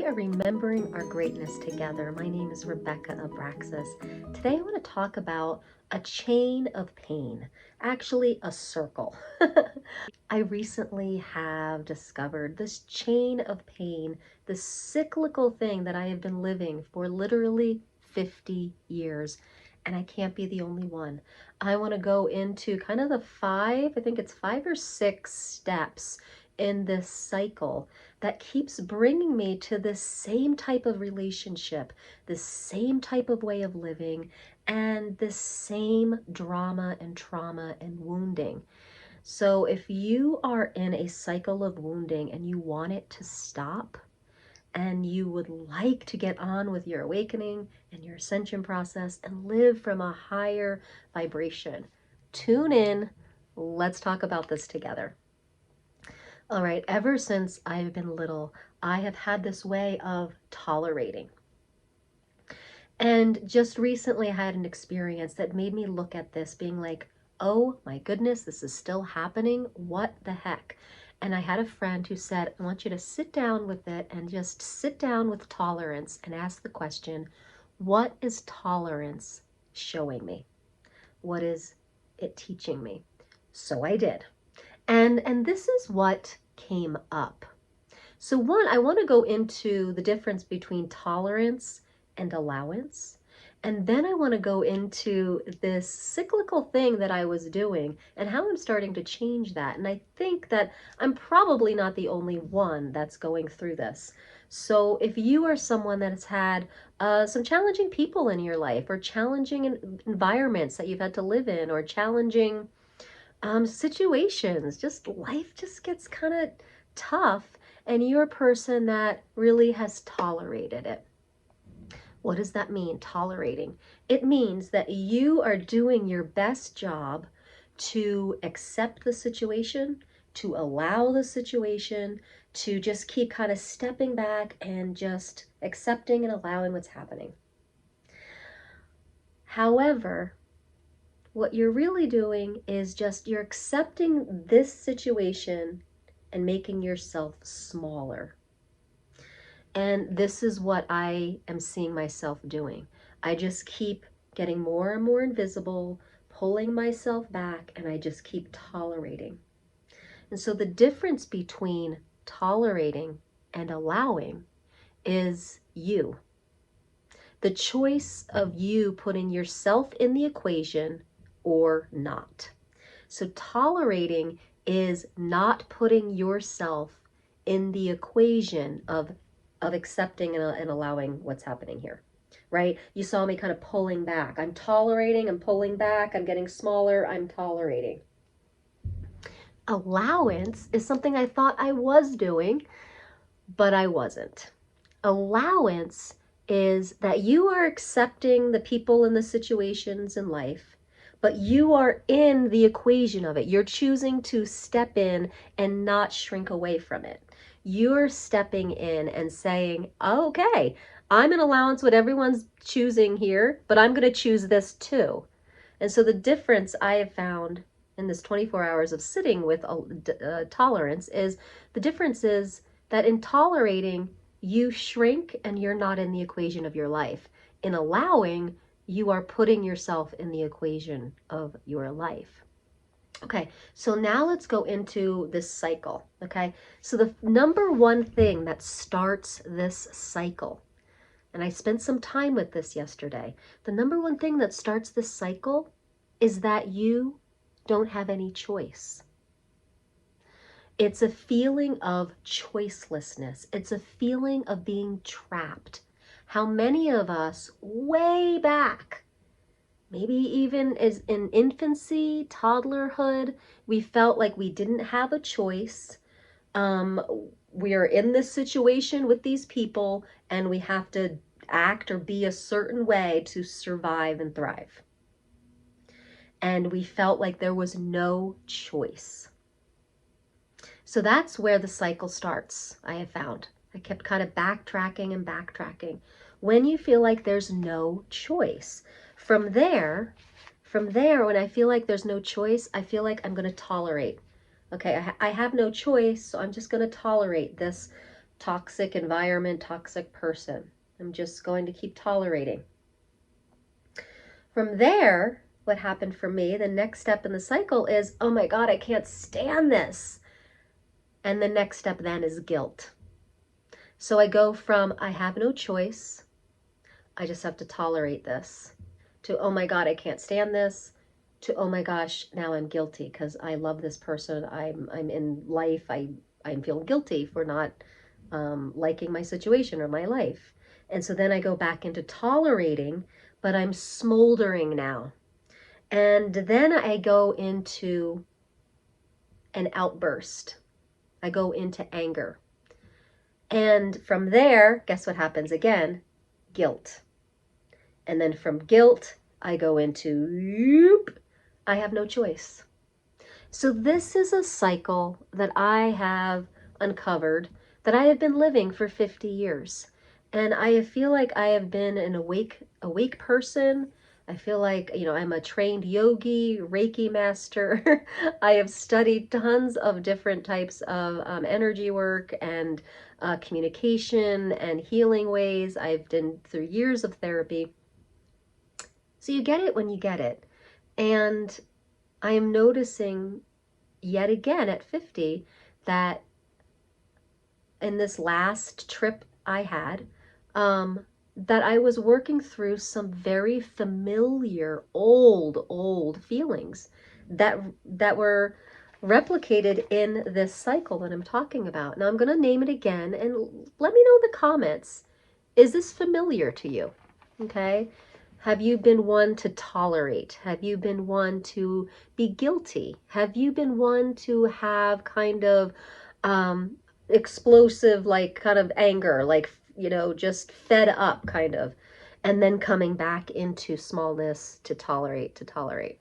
are remembering our greatness together. My name is Rebecca Abraxas. Today I want to talk about a chain of pain, actually a circle. I recently have discovered this chain of pain, this cyclical thing that I have been living for literally 50 years. And I can't be the only one. I want to go into kind of the I think it's 5 or 6 steps in this cycle that keeps bringing me to this same type of relationship, this same type of way of living, and this same drama and trauma and wounding. So if you are in a cycle of wounding and you want it to stop, and you would like to get on with your awakening and your ascension process and live from a higher vibration, tune in. Let's talk about this together. All right, ever since I've been little, I have had this way of tolerating. And just recently I had an experience that made me look at this being like, oh my goodness, this is still happening. What the heck? And I had a friend who said, I want you to sit down with it and just sit down with tolerance and ask the question, what is tolerance showing me? What is it teaching me? So I did. And this is what came up. So one, I want to go into the difference between tolerance and allowance. And then I want to go into this cyclical thing that I was doing and how I'm starting to change that. And I think that I'm probably not the only one that's going through this. So if you are someone that has had some challenging people in your life, or challenging environments that you've had to live in, or challenging situations, just life just gets kind of tough, and you're a person that really has tolerated it. What does that mean, tolerating? It means that you are doing your best job to accept the situation, to allow the situation, to just keep kind of stepping back and just accepting and allowing what's happening. However, what you're really doing is just you're accepting this situation and making yourself smaller. And this is what I am seeing myself doing. I just keep getting more and more invisible, pulling myself back, and I just keep tolerating. And so the difference between tolerating and allowing is you. The choice of you putting yourself in the equation or not. So tolerating is not putting yourself in the equation of accepting and allowing what's happening here, right? You saw me kind of pulling back. I'm tolerating, I'm pulling back, I'm getting smaller, I'm tolerating. Allowance is something I thought I was doing, but I wasn't. Allowance is that you are accepting the people and the situations in life, but you are in the equation of it. You're choosing to step in and not shrink away from it. You're stepping in and saying, okay, I'm in allowance what everyone's choosing here, but I'm going to choose this too. And so the difference I have found in this 24 hours of sitting with tolerance is the difference is that in tolerating, you shrink and you're not in the equation of your life. In allowing, you are putting yourself in the equation of your life. Okay, so now let's go into this cycle, okay? So the number one thing that starts this cycle, and I spent some time with this yesterday, the number one thing that starts this cycle is that you don't have any choice. It's a feeling of choicelessness. It's a feeling of being trapped. How many of us way back, maybe even as in infancy, toddlerhood, we felt like we didn't have a choice. We are in this situation with these people and we have to act or be a certain way to survive and thrive. And we felt like there was no choice. So that's where the cycle starts, I have found. I kept kind of backtracking and backtracking. When you feel like there's no choice. From there, when I feel like there's no choice, I feel like I'm going to tolerate. Okay, I have no choice, so I'm just going to tolerate this toxic environment, toxic person. I'm just going to keep tolerating. From there, what happened for me, the next step in the cycle is, oh my God, I can't stand this. And the next step then is guilt. So I go from, I have no choice, I just have to tolerate this, to, oh my God, I can't stand this, to, oh my gosh, now I'm guilty because I love this person. I'm in life. I'm feeling guilty for not liking my situation or my life. And so then I go back into tolerating, but I'm smoldering now. And then I go into an outburst. I go into anger. And from there, guess what happens again? Guilt. And then from guilt, I go into, I have no choice. So this is a cycle that I have uncovered, that I have been living for 50 years. And I feel like I have been an awake person. I feel like, I'm a trained yogi, Reiki master. I have studied tons of different types of energy work and communication and healing ways. I've been through years of therapy. So you get it when you get it. And I am noticing yet again at 50 that in this last trip I had, that I was working through some very familiar old feelings that were replicated in this cycle that I'm talking about. Now I'm going to name it again and let me know in the comments. Is this familiar to you? Okay. Have you been one to tolerate? Have you been one to be guilty? Have you been one to have kind of um, explosive, like kind of anger, like, just fed up kind of, and then coming back into smallness to tolerate, to tolerate?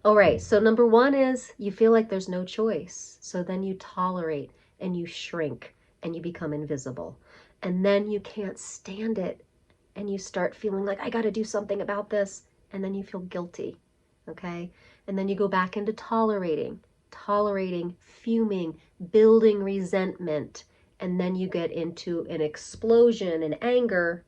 All right, so number one is you feel like there's no choice. So then you tolerate and you shrink and you become invisible. And then you can't stand it and you start feeling like, I got to do something about this. And then you feel guilty. Okay. And then you go back into tolerating, fuming, building resentment. And then you get into an explosion and anger.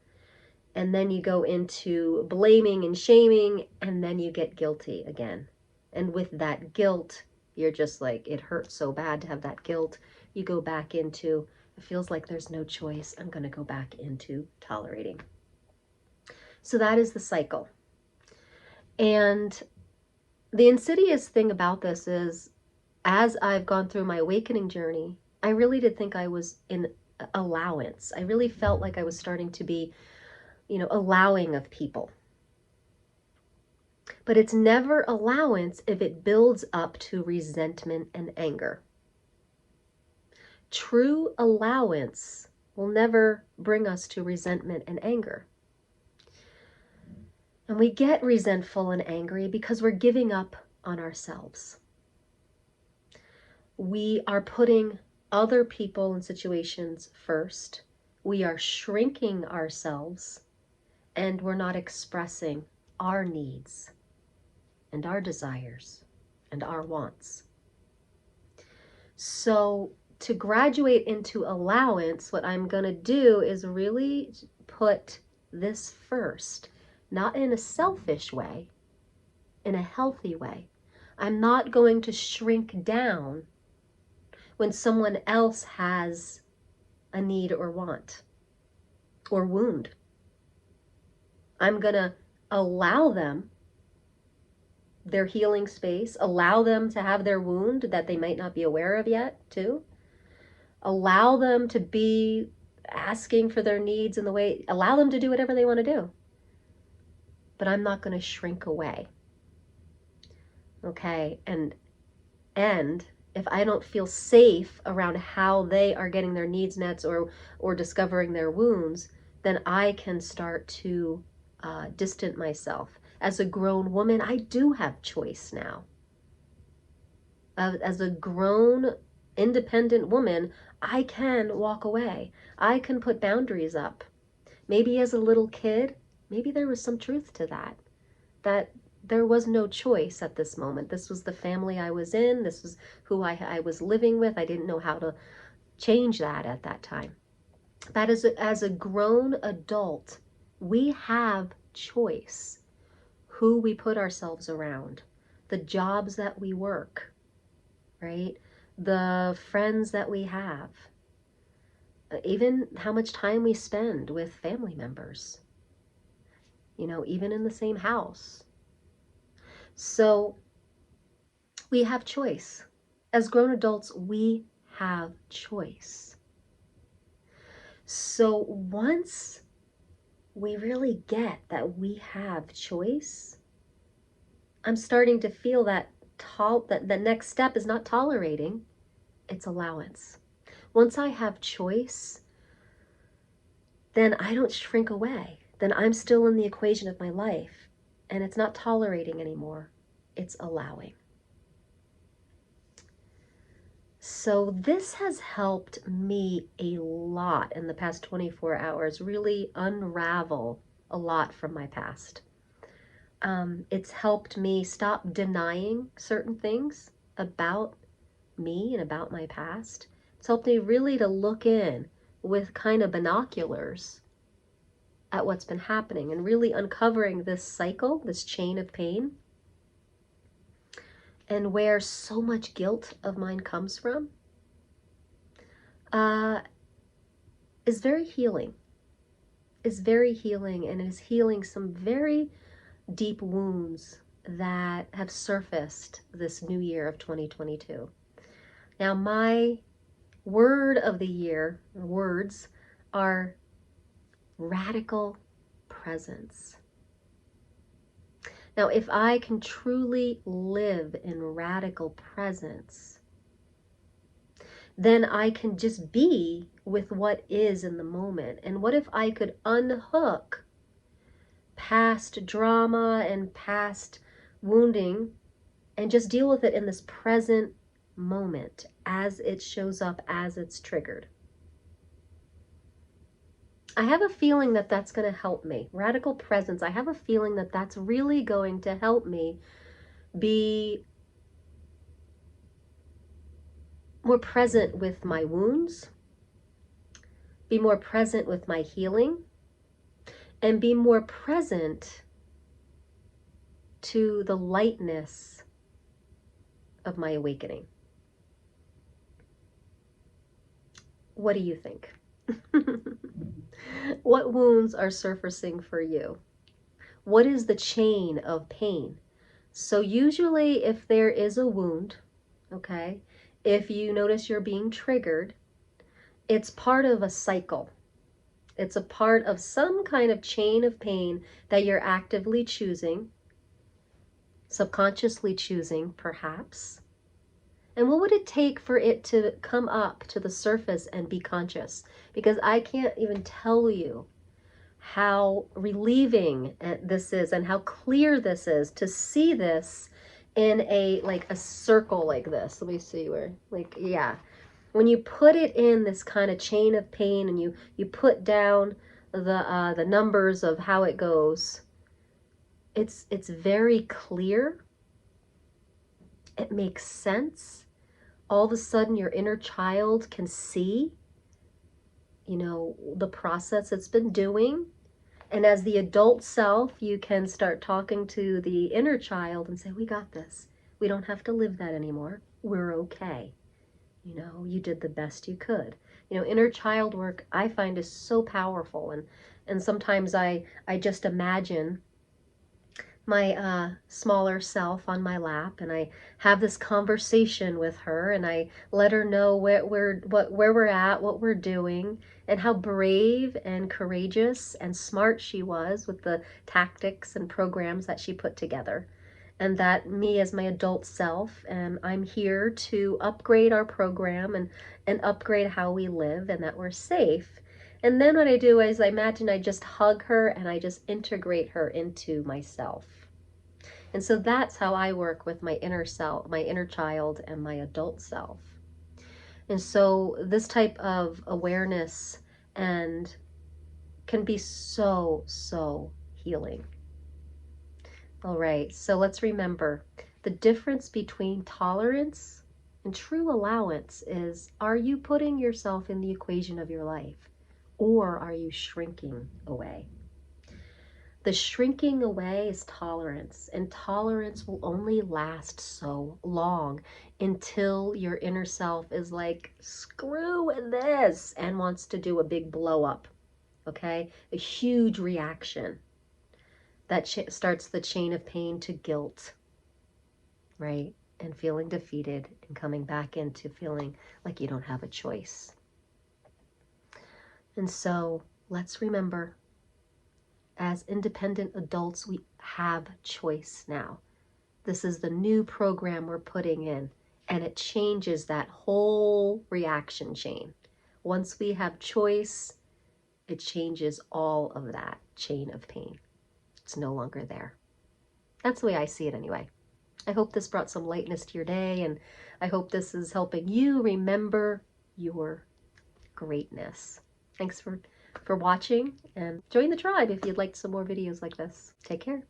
And then you go into blaming and shaming. And then you get guilty again. And with that guilt, you're just like, it hurts so bad to have that guilt. You go back into, it feels like there's no choice. I'm going to go back into tolerating. So that is the cycle. And the insidious thing about this is, as I've gone through my awakening journey, I really did think I was in allowance. I really felt like I was starting to be, allowing of people. But it's never allowance if it builds up to resentment and anger. True allowance will never bring us to resentment and anger. And we get resentful and angry because we're giving up on ourselves. We are putting other people and situations first. We are shrinking ourselves, and we're not expressing our needs and our desires and our wants. So to graduate into allowance, what I'm going to do is really put this first, not in a selfish way, in a healthy way. I'm not going to shrink down when someone else has a need or want or wound. I'm going to allow them their healing space, allow them to have their wound that they might not be aware of yet, too. Allow them to be asking for their needs in the way, allow them to do whatever they want to do. But I'm not going to shrink away. Okay, and if I don't feel safe around how they are getting their needs met or discovering their wounds, then I can start to distance myself. As a grown woman, I do have choice now. As a grown, independent woman, I can walk away. I can put boundaries up. Maybe as a little kid, maybe there was some truth to that there was no choice at this moment. This was the family I was in. This was who I was living with. I didn't know how to change that at that time. that is, as a grown adult, we have choice who we put ourselves around, the jobs that we work, right? The friends that we have, even how much time we spend with family members, even in the same house. So we have choice. As grown adults, we have choice. So once we really get that we have choice, I'm starting to feel that that the next step is not tolerating, it's allowance. Once I have choice, then I don't shrink away. Then I'm still in the equation of my life, and it's not tolerating anymore. It's allowing. So this has helped me a lot in the past 24 hours, really unravel a lot from my past. It's helped me stop denying certain things about me and about my past. It's helped me really to look in with kind of binoculars at what's been happening and really uncovering this cycle, this chain of pain, and where so much guilt of mine comes from, uh, is very healing. Is very healing, and is healing some very deep wounds that have surfaced this new year of 2022. Now, my word of the year, words, are radical presence. Now, if I can truly live in radical presence, then I can just be with what is in the moment. And what if I could unhook past drama and past wounding and just deal with it in this present moment as it shows up, as it's triggered? I have a feeling that that's going to help me. Radical presence, I have a feeling that that's really going to help me be more present with my wounds, be more present with my healing, and be more present to the lightness of my awakening. What do you think? What wounds are surfacing for you? What is the chain of pain? So usually if there is a wound, okay, if you notice you're being triggered, it's part of a cycle. It's a part of some kind of chain of pain that you're actively choosing, subconsciously choosing perhaps. And what would it take for it to come up to the surface and be conscious? Because I can't even tell you how relieving this is and how clear this is to see this in a circle like this. Let me see where, yeah. When you put it in this kind of chain of pain and you put down the numbers of how it goes, it's very clear. It makes sense. All of a sudden your inner child can see, the process it's been doing. And as the adult self, you can start talking to the inner child and say, we got this. We don't have to live that anymore. We're okay. You did the best you could. Inner child work I find is so powerful. And sometimes I just imagine my smaller self on my lap, and I have this conversation with her, and I let her know where we're at, what we're doing, and how brave and courageous and smart she was with the tactics and programs that she put together. And that me as my adult self, and I'm here to upgrade our program and upgrade how we live, and that we're safe. And then what I do is I imagine I just hug her and I just integrate her into myself. And so that's how I work with my inner self, my inner child, and my adult self. And so this type of awareness and can be so, so healing. All right, so let's remember the difference between tolerance and true allowance is, are you putting yourself in the equation of your life? Or are you shrinking away? The shrinking away is tolerance, and tolerance will only last so long until your inner self is like, screw this, and wants to do a big blow up, okay? A huge reaction that starts the chain of pain to guilt, right? And feeling defeated and coming back into feeling like you don't have a choice. And so let's remember, as independent adults, we have choice now. This is the new program we're putting in, and it changes that whole reaction chain. Once we have choice, it changes all of that chain of pain. It's no longer there. That's the way I see it anyway. I hope this brought some lightness to your day, and I hope this is helping you remember your greatness. Thanks for watching, and join the tribe if you'd like some more videos like this. Take care.